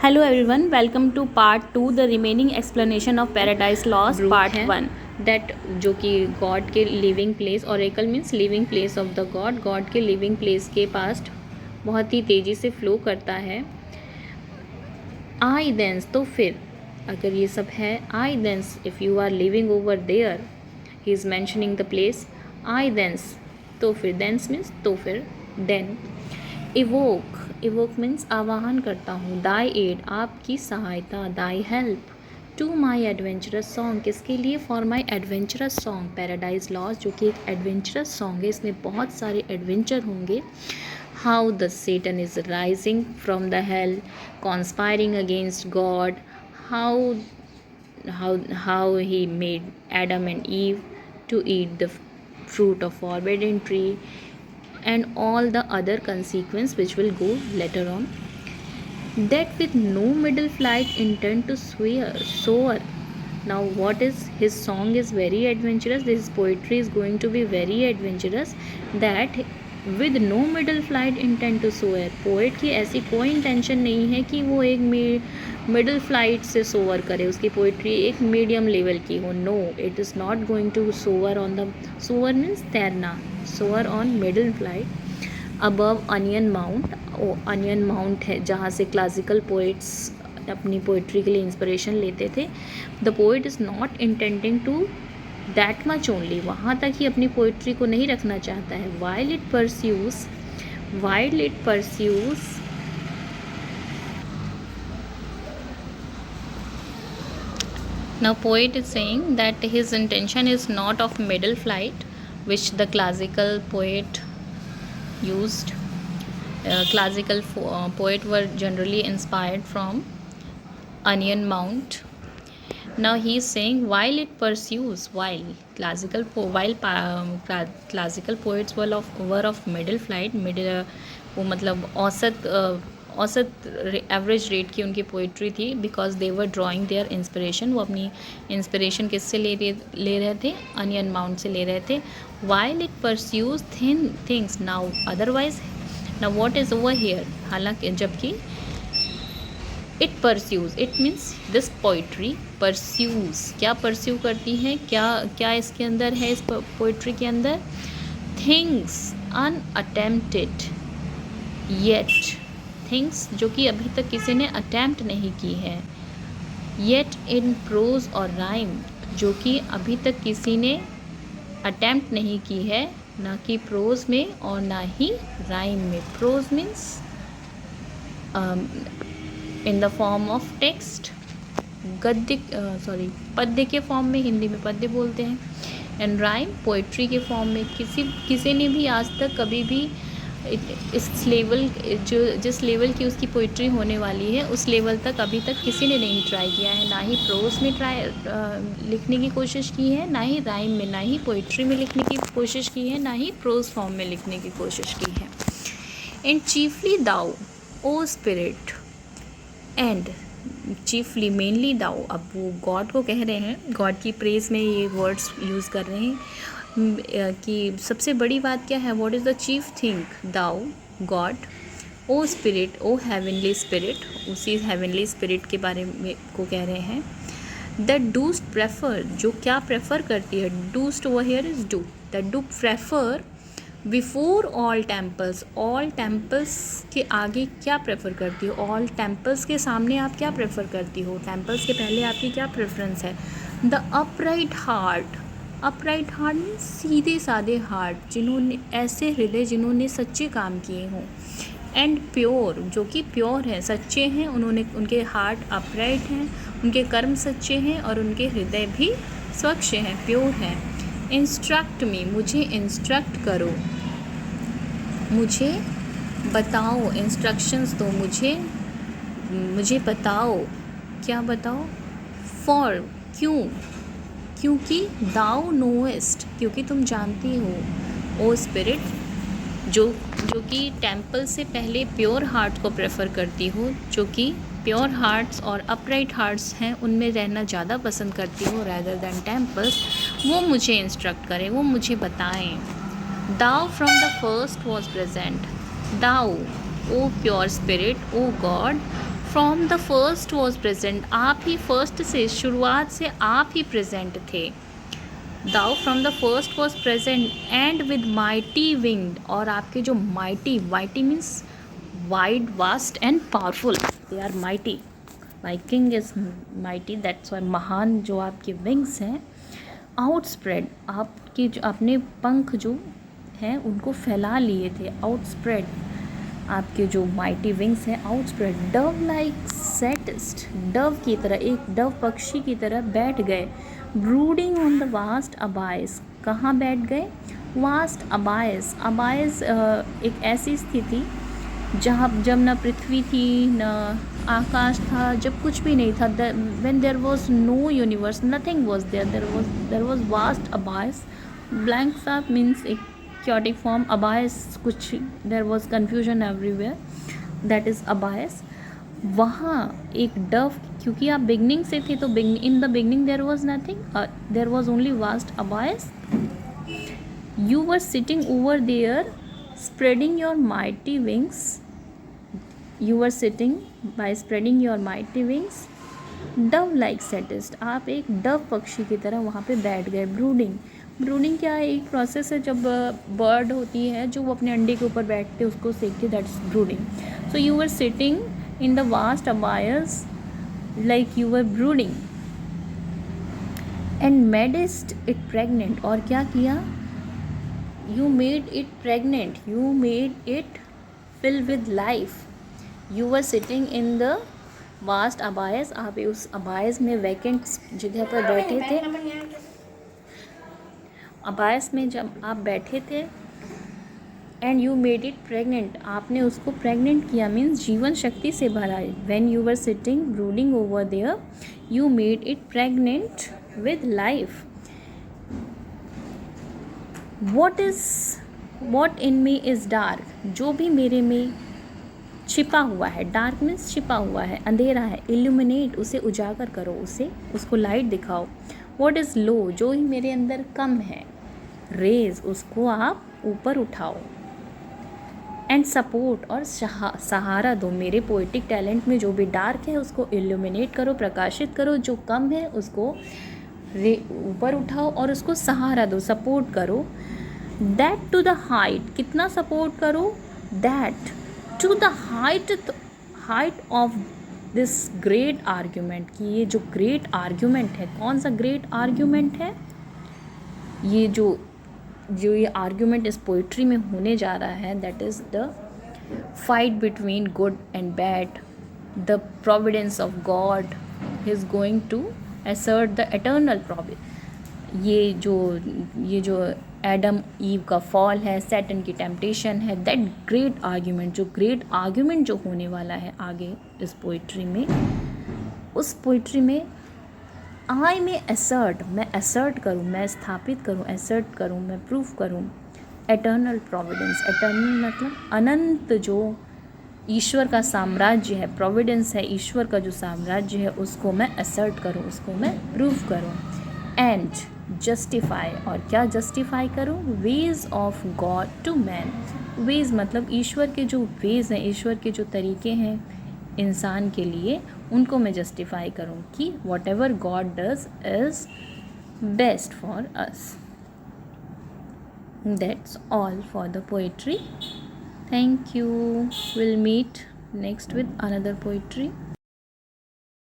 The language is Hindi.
Hello everyone, welcome to part 2, the remaining explanation of Paradise Lost part 1. That जो कि गॉड के living place, oracle means living place of the God के लिविंग प्लेस के पास्ट बहुत ही तेज़ी से फ्लो करता है. आई देंस, तो फिर अगर ये सब है, I thence if you are living over there, he is mentioning the place. I thence, तो फिर, देंस मीन्स तो फिर, देन. इवोक मीन्स आवाहन करता हूँ. दाई एड, आपकी सहायता. Thy help. To my adventurous song, किसके लिए? For my adventurous song. Paradise Lost जो कि एक एडवेंचरस सॉन्ग है, इसमें बहुत सारे एडवेंचर होंगे. How the Satan is rising from the hell, conspiring against God. How he made Adam and Eve to eat the fruit of forbidden tree, and all the other consequence which will go later on. That with no middle flight intend to soar. Now what is his song is very adventurous, this poetry is going to be very adventurous. That with no middle flight intend to soar, poet की ऐसी कोई इंटेंशन नहीं है कि वो एक मिडल फ्लाइट से सोवर करे, उसकी पोइट्री एक मीडियम लेवल की हो. No, it is not going to soar on the, soar means तैरना, soar on middle flight above Aonian mount. Aonian mount है जहाँ से क्लासिकल पोइट्स अपनी पोइट्री के लिए इंस्पिरेशन लेते थे. The poet is not intending to that much only, वहाँ तक ही अपनी पोइट्री को नहीं रखना चाहता है. While it pursues Now poet is saying that his intention is not of middle flight, which the classical poet used. Classical poet were generally inspired from Onion Mount. Now he is saying while it pursues, while classical were of middle flight, वो मतलब औसत एवरेज रेट की उनकी पोइट्री थी. Because they were drawing their inspiration, वो अपनी इंस्पिरेशन किससे ले रहे थे? अनियन माउंट से ले रहे थे. While it pursues thin things now otherwise. Now what is over here, हालांकि जबकि it pursues, it means this poetry pursues, क्या परस्यू करती है, क्या इसके अंदर है, इस पोइट्री के अंदर? थिंग्स अनअटेम्प्टेड येट, थिंग्स जो कि अभी तक किसी ने अटैम्प्ट नहीं की है. येट इन प्रोज और राइम, जो कि अभी तक किसी ने अटैम्प्ट नहीं की है, ना कि प्रोज में और ना ही राइम में. Prose means in the form of text, पद्य के फॉर्म में, हिंदी में पद्य बोलते हैं. एंड राइम पोइट्री के फॉर्म में. किसी ने भी आज तक कभी भी इस लेवल, जिस लेवल की उसकी पोइट्री होने वाली है, उस लेवल तक अभी तक किसी ने नहीं ट्राई किया है. ना ही प्रोज में लिखने की कोशिश की है, ना ही राइम में, ना ही पोइट्री में लिखने की कोशिश की है, ना ही प्रोज फॉर्म में लिखने की कोशिश की है. And chiefly thou O spirit, and chiefly mainly thou, अब वो गॉड को कह रहे हैं, गॉड की प्रेज में ये वर्ड्स यूज़ कर रहे हैं कि सबसे बड़ी बात क्या है. What is the chief thing? Thou God, O spirit, O heavenly spirit, उसी हेवनली स्पिरिट के बारे में को कह रहे हैं. दैट डूस्ट प्रेफर, जो क्या प्रेफर करती है? Dost over here is do. That do prefer before all temples, all temples के आगे क्या प्रेफर करती हो? ऑल टेम्पल्स के सामने आप क्या प्रेफर करती हो? टेम्पल्स के पहले आपकी क्या प्रेफरेंस है? The upright heart, upright heart means सीधे साधे हार्ट, जिन्होंने ऐसे हृदय जिन्होंने सच्चे काम किए हों. एंड प्योर, जो कि प्योर हैं, सच्चे हैं, उनके हार्ट अपराइट हैं, उनके कर्म सच्चे हैं और उनके हृदय भी स्वच्छ हैं, प्योर हैं. इंस्ट्रक्ट मी, मुझे इंस्ट्रक्ट करो, मुझे बताओ, इंस्ट्रक्शंस दो, मुझे बताओ. क्या बताओ? फॉर, क्यों? क्योंकि दाउ नोएस्ट, क्योंकि तुम जानती हो. ओ स्पिरिट, जो कि टेम्पल से पहले प्योर हार्ट को प्रेफर करती हो, जो कि प्योर हार्ट्स और अपराइट हार्ट्स हैं, उनमें रहना ज़्यादा पसंद करती हो रैदर दैन टेम्पल्स. वो मुझे इंस्ट्रक्ट करें, वो मुझे बताएं. Thou from the first was present, thou O pure spirit, O God from the first was present, आप ही फर्स्ट से, शुरुआत से आप ही प्रेजेंट थे. Thou from the first was present and with mighty winged, और आपके जो mighty, mighty means wide, vast and powerful, they are mighty. My king is mighty, that's why, महान जो आपके विंग्स हैं. आउटस्प्रेड, आपके जो अपने पंख जो हैं उनको फैला लिए थे. आउटस्प्रेड, आपके जो माइटी विंग्स हैं आउटस्प्रेड. डव लाइक सेटिस्ट, डव की तरह, एक डव पक्षी की तरह बैठ गए. ब्रूडिंग ऑन द वास्ट अबाइस, कहाँ बैठ गए? वास्ट अबाइस. अबाइस एक ऐसी स्थिति जहाँ जब न पृथ्वी थी न आकाश था, जब कुछ भी नहीं था. When there was no universe, nothing was there, there was vast abyss. Blank सा मीन्स एक chaotic form. abyss, कुछ, there was confusion everywhere, that is abyss. वहाँ एक डव, क्योंकि आप बिगनिंग से थे तो in the beginning there was nothing, there was only vast abyss. You were sitting over there spreading your mighty wings. You were sitting by spreading your mighty wings. Dove like sat'st, आप एक डव पक्षी की तरह वहाँ पे बैठ गए. ब्रूडिंग, ब्रूडिंग क्या है? एक प्रोसेस है जब बर्ड होती है जो वो अपने अंडे के ऊपर बैठते उसको सेकते, that's brooding. So you were sitting in the vast abyss like you were brooding and madest it pregnant, और क्या किया? You made it pregnant, you made it fill with life. You were sitting in the vast abyss, आप उस अबायस में वैकेंट जगह पर बैठे थे. अबायस में जब आप बैठे थे, and you made it pregnant, आपने उसको प्रेगनेंट किया, मीन्स जीवन शक्ति से भरा. When you were sitting brooding over there, you made it pregnant with life. What in me is dark, जो भी मेरे में छिपा हुआ है. डार्क मीन्स छिपा हुआ है, अंधेरा है. इल्यूमिनेट, उसे उजागर करो, उसको लाइट दिखाओ. वॉट इज़ लो, जो ही मेरे अंदर कम है. रेज, उसको आप ऊपर उठाओ. एंड सपोर्ट, और सहारा दो. मेरे पोइटिक टैलेंट में जो भी डार्क है उसको इल्यूमिनेट करो, प्रकाशित करो. जो कम है उसको ऊपर उठाओ और उसको सहारा दो, सपोर्ट करो. दैट टू द हाइट, कितना सपोर्ट करो? That to the height of this great argument, कि ये जो ग्रेट आर्ग्यूमेंट है, कौन सा ग्रेट आर्ग्यूमेंट है? ये जो ये आर्ग्यूमेंट इस पोइट्री में होने जा रहा है, that is the fight between good and bad. The providence of God is going to assert the eternal providence. ये जो एडम ईव का फॉल है, सैटन की टेम्पटेशन है, दैट ग्रेट आर्ग्यूमेंट, जो ग्रेट आर्ग्यूमेंट जो होने वाला है आगे इस पोइट्री में, उस पोइट्री में आई में असर्ट, मैं असर्ट करूँ, मैं स्थापित करूँ, असर्ट करूँ, मैं प्रूव करूँ एटर्नल प्रोविडेंस. एटर्नल मतलब अनंत, जो ईश्वर का साम्राज्य है, प्रोविडेंस है, ईश्वर का जो साम्राज्य है, उसको मैं असर्ट करूँ, उसको मैं प्रूव करूँ. एंड जस्टिफाई, और क्या जस्टिफाई करूँ? Ways of God to man. Ways मतलब ईश्वर के जो वेज हैं, ईश्वर के जो तरीके हैं इंसान के लिए, उनको मैं जस्टिफाई करूँ कि what ever God does is best for us. That's all for the poetry. Thank you. We'll meet next with another poetry.